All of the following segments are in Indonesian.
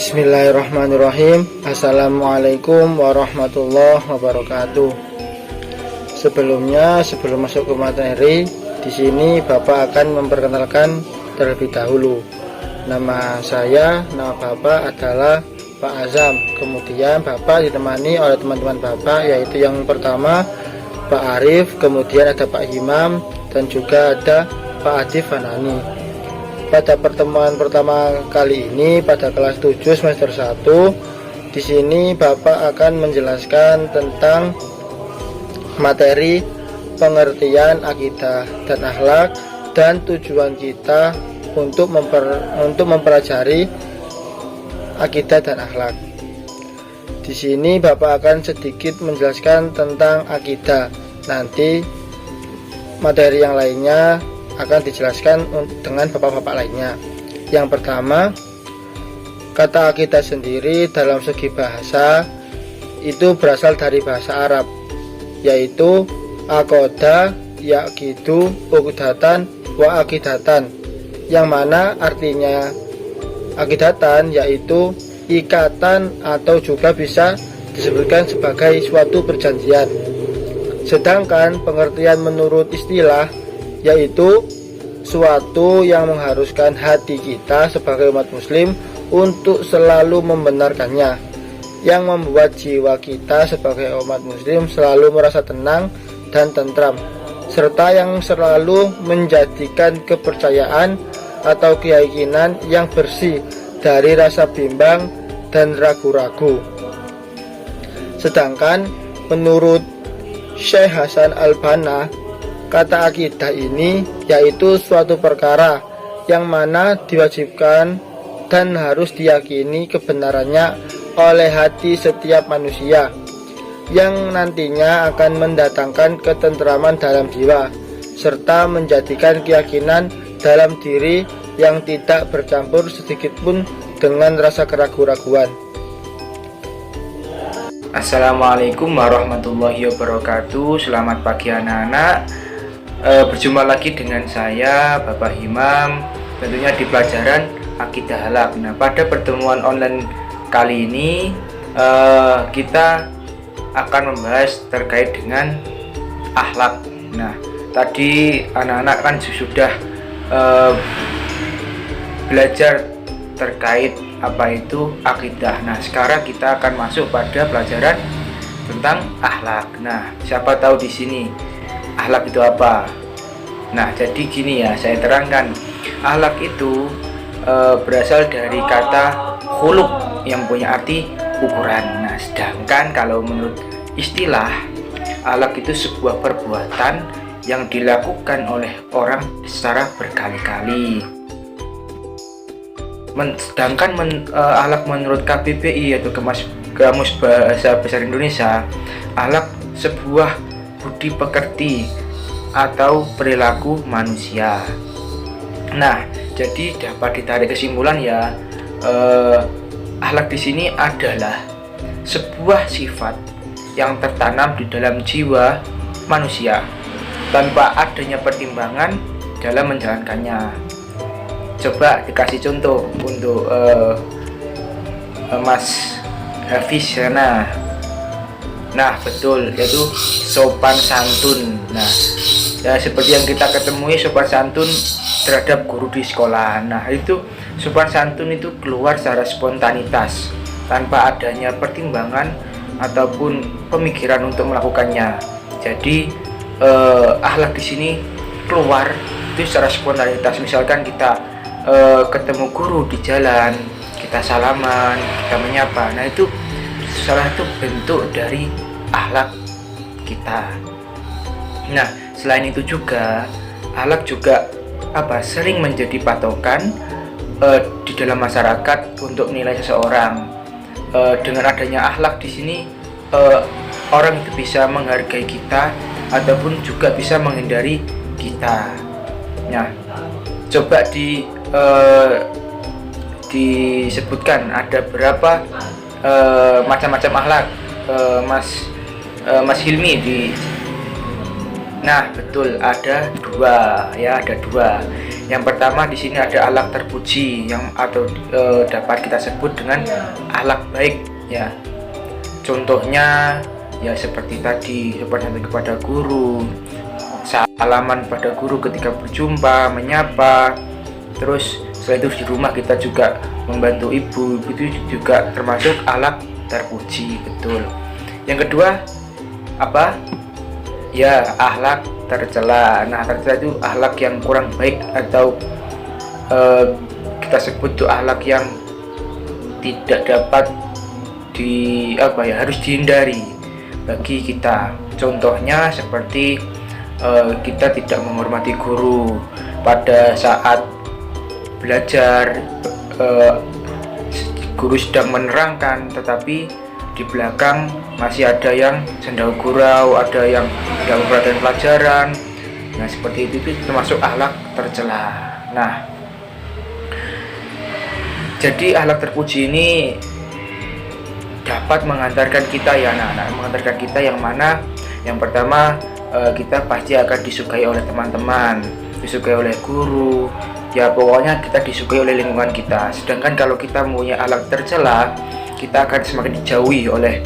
Bismillahirrahmanirrahim. Assalamualaikum warahmatullahi wabarakatuh. Sebelum masuk ke materi, di sini Bapak akan memperkenalkan terlebih dahulu. Nama Bapak adalah Pak Azam. Kemudian Bapak ditemani oleh teman-teman Bapak, yaitu yang pertama Pak Arif, kemudian ada Pak Himam, dan juga ada Pak Adif Fanani. Pada pertemuan pertama kali ini pada kelas 7 semester 1, di sini Bapak akan menjelaskan tentang materi pengertian akidah dan akhlak dan tujuan kita untuk mempelajari akidah dan akhlak. Di sini Bapak akan sedikit menjelaskan tentang akidah. Nanti materi yang lainnya akan dijelaskan dengan bapak-bapak lainnya. Yang pertama, kata akidah sendiri dalam segi bahasa itu berasal dari bahasa Arab, yaitu aqoda, yaqidu, uqdatan, wa akidatan, yang mana artinya akidatan yaitu ikatan atau juga bisa disebutkan sebagai suatu perjanjian. Sedangkan pengertian menurut istilah yaitu suatu yang mengharuskan hati kita sebagai umat muslim untuk selalu membenarkannya, yang membuat jiwa kita sebagai umat muslim selalu merasa tenang dan tentram, serta yang selalu menjadikan kepercayaan atau keyakinan yang bersih dari rasa bimbang dan ragu-ragu. Sedangkan menurut Syekh Hasan Al-Banna, kata akidah ini yaitu suatu perkara yang mana diwajibkan dan harus diyakini kebenarannya oleh hati setiap manusia, yang nantinya akan mendatangkan ketentraman dalam jiwa, serta menjadikan keyakinan dalam diri yang tidak bercampur sedikitpun dengan rasa keraguan-raguan. Assalamualaikum warahmatullahi wabarakatuh. Selamat pagi anak-anak. Berjumpa lagi dengan saya Bapak Himam, tentunya di pelajaran akidah akhlak. Nah, pada pertemuan online kali ini kita akan membahas terkait dengan akhlak. Nah, tadi anak-anak kan sudah belajar terkait apa itu akidah. Nah, sekarang kita akan masuk pada pelajaran tentang akhlak. Nah, siapa tahu di sini akhlak itu apa? Nah, jadi gini ya, saya terangkan. Akhlak itu berasal dari kata khuluq yang punya arti ukuran. Nah, sedangkan kalau menurut istilah, akhlak itu sebuah perbuatan yang dilakukan oleh orang secara berkali-kali. Sedangkan akhlak menurut KBBI atau Kamus Bahasa Besar Indonesia, akhlak sebuah budi pekerti atau perilaku manusia. Nah, jadi dapat ditarik kesimpulan ya, akhlak di sini adalah sebuah sifat yang tertanam di dalam jiwa manusia tanpa adanya pertimbangan dalam menjalankannya. Coba dikasih contoh untuk Mas Hafiz sana. Nah, betul, yaitu sopan santun. Nah, ya seperti yang kita ketemui sopan santun terhadap guru di sekolah. Nah, itu sopan santun itu keluar secara spontanitas tanpa adanya pertimbangan ataupun pemikiran untuk melakukannya. Jadi akhlak di sini keluar itu secara spontanitas. Misalkan kita ketemu guru di jalan, kita salaman, kita menyapa. Nah, itu salah satu bentuk dari akhlak kita. Nah, selain itu juga akhlak juga sering menjadi patokan di dalam masyarakat untuk menilai seseorang. Dengan adanya akhlak di sini orang itu bisa menghargai kita ataupun juga bisa menghindari kita. Nah, coba disebutkan ada berapa macam-macam akhlak, Mas Hilmi Nah, betul, ada dua. Yang pertama di sini ada akhlak terpuji yang atau dapat kita sebut dengan akhlak baik ya. Contohnya ya seperti tadi, sopan santun kepada guru, salaman pada guru ketika berjumpa, menyapa. Terus setelah itu di rumah kita juga membantu ibu, itu juga termasuk akhlak terpuji, betul. Yang kedua apa? Ya, akhlak tercela. Nah, tercela itu akhlak yang kurang baik atau kita sebut itu akhlak yang tidak dapat harus dihindari bagi kita. Contohnya seperti kita tidak menghormati guru pada saat belajar, guru sedang menerangkan tetapi di belakang masih ada yang sendau gurau, ada yang tidak memperhatikan pelajaran. Nah, seperti itu termasuk akhlak tercela. Nah, jadi akhlak terpuji ini dapat mengantarkan kita ya anak-anak, mengantarkan kita yang mana? Yang pertama, kita pasti akan disukai oleh teman-teman, disukai oleh guru, ya pokoknya kita disukai oleh lingkungan kita. Sedangkan kalau kita punya akhlak tercela, kita akan semakin dijauhi oleh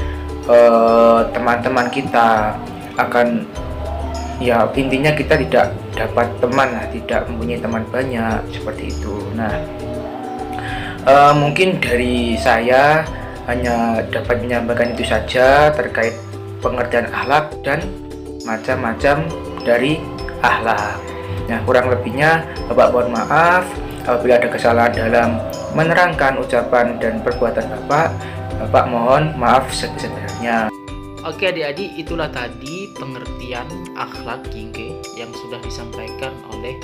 teman-teman kita, akan ya intinya kita tidak dapat teman, tidak mempunyai teman banyak, seperti itu. Nah, mungkin dari saya hanya dapat menyampaikan itu saja terkait pengertian akhlak dan macam-macam dari akhlak. Nah, kurang lebihnya Bapak mohon maaf apabila ada kesalahan dalam menerangkan ucapan dan perbuatan Bapak mohon maaf sebesar-besarnya. Oke adik-adik, itulah tadi pengertian akhlak yang sudah disampaikan oleh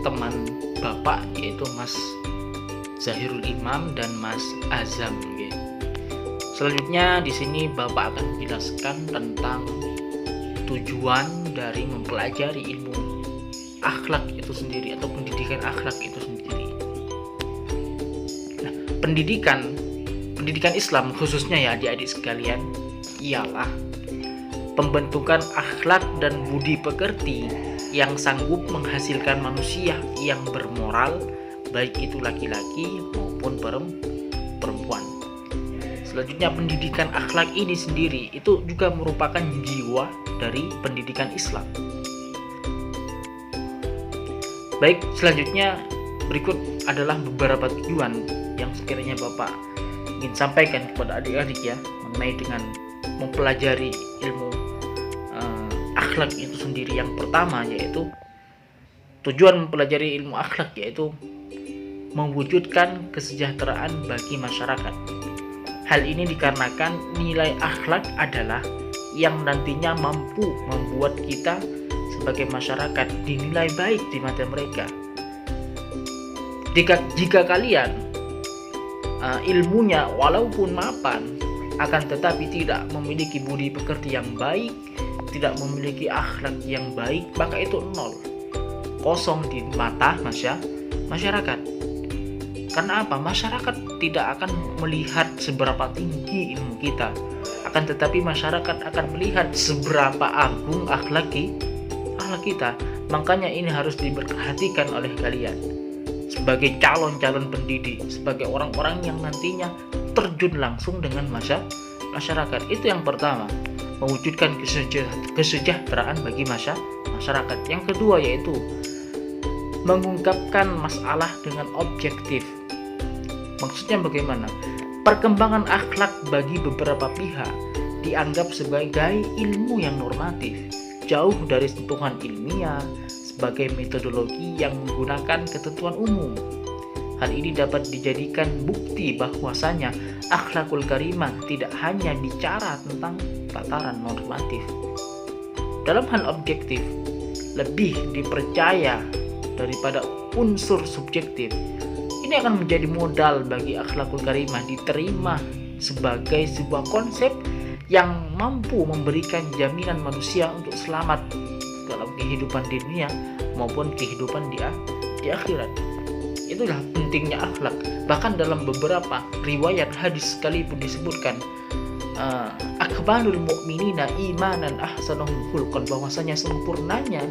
teman Bapak, yaitu Mas Zahirul Imam dan Mas Azam. Selanjutnya di sini Bapak akan menjelaskan tentang tujuan dari mempelajari ilmu akhlak itu sendiri atau pendidikan akhlak itu sendiri. Nah, pendidikan Islam khususnya ya adik-adik sekalian ialah pembentukan akhlak dan budi pekerti yang sanggup menghasilkan manusia yang bermoral, baik itu laki-laki maupun perempuan. Selanjutnya pendidikan akhlak ini sendiri itu juga merupakan jiwa dari pendidikan Islam. Baik, selanjutnya berikut adalah beberapa tujuan yang sekiranya Bapak ingin sampaikan kepada adik-adik ya mengenai dengan mempelajari ilmu akhlak itu sendiri. Yang pertama yaitu tujuan mempelajari ilmu akhlak yaitu mewujudkan kesejahteraan bagi masyarakat. Hal ini dikarenakan nilai akhlak adalah yang nantinya mampu membuat kita sebagai masyarakat dinilai baik di mata mereka. Jika kalian ilmunya walaupun mapan akan tetapi tidak memiliki budi pekerti yang baik, tidak memiliki akhlak yang baik, maka itu nol, kosong di mata masyarakat. Karena apa? Masyarakat tidak akan melihat seberapa tinggi ilmu kita, akan tetapi masyarakat akan melihat seberapa agung akhlak kita. Makanya ini harus diperhatikan oleh kalian sebagai calon-calon pendidik, sebagai orang-orang yang nantinya terjun langsung dengan masyarakat. Itu yang pertama, mewujudkan kesejahteraan bagi masyarakat. Yang kedua yaitu mengungkapkan masalah dengan objektif. Maksudnya bagaimana? Perkembangan akhlak bagi beberapa pihak dianggap sebagai ilmu yang normatif, jauh dari sentuhan ilmiah, sebagai metodologi yang menggunakan ketentuan umum. Hal ini dapat dijadikan bukti bahwasanya akhlakul karimah tidak hanya bicara tentang tataran normatif. Dalam hal objektif, lebih dipercaya daripada unsur subjektif. Ini akan menjadi modal bagi akhlakul karimah diterima sebagai sebuah konsep yang mampu memberikan jaminan manusia untuk selamat dalam kehidupan di dunia maupun kehidupan di akhirat. Itulah pentingnya akhlak. Bahkan dalam beberapa riwayat hadis sekalipun disebutkan akmalul mu'minina imanan ahsanuhum khulqan, bahwasanya sempurnanya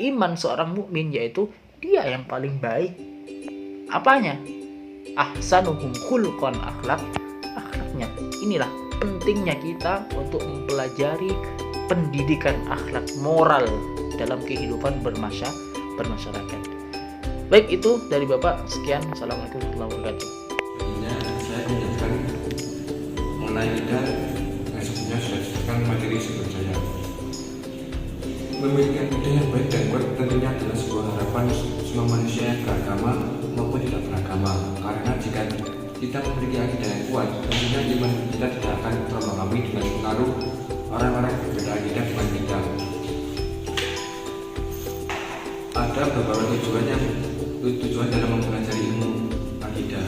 iman seorang mukmin yaitu dia yang paling baik. Apanya? Ahsanuhum khuluqan, akhlaknya. Inilah pentingnya kita untuk mempelajari pendidikan akhlak moral dalam kehidupan bermasyarakat. Baik, itu dari Bapak. Sekian. Assalamualaikum warahmatullahi wabarakatuh. Selanjutnya saya menjelaskan mengenai lidah yang sebelumnya sudah disebutkan materi sebelumnya. Memiliki lidah yang baik dan kuat tentunya adalah sebuah harapan semua manusia yang beragama maupun tidak beragama. Karena jika kita memiliki akidah yang kuat, tentunya iman kita tidak akan terpengaruhi dengan pengaruh orang-orang yang berbeda akidah dengan kita. Ada beberapa tujuan dalam mempelajari ilmu akidah.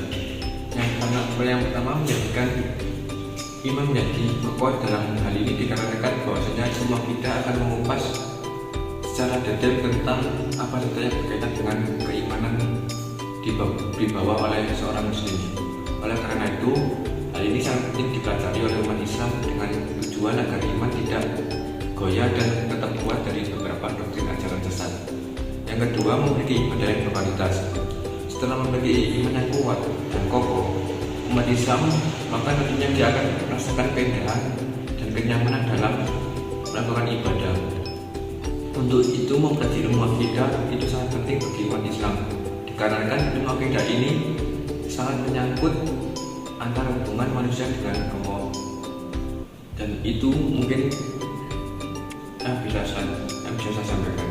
Yang pertama menjadikan iman menjadi kokoh. Dalam hal ini dikarenakan bahwasanya semua kita akan mengupas secara detail tentang apa saja yang berkaitan dengan keimanan dibawa oleh seorang muslim. Oleh karena itu, hal ini sangat penting dipelajari oleh umat Islam dengan tujuan agar iman tidak goyah dan tetap kuat dari beberapa doktrin ajaran sesat. Yang kedua, memiliki ibadah yang berkualitas. Setelah memiliki iman yang kuat dan kokoh, umat Islam maka tentunya dia akan merasakan keindahan dan kenyamanan dalam melakukan ibadah. Untuk itu, mempelajari ilmu akidah itu sangat penting bagi umat Islam, dikarenakan ilmu akidah ini sangat menyangkut antara hubungan manusia dengan Allah. Dan itu mungkin yang bisa saya sampaikan.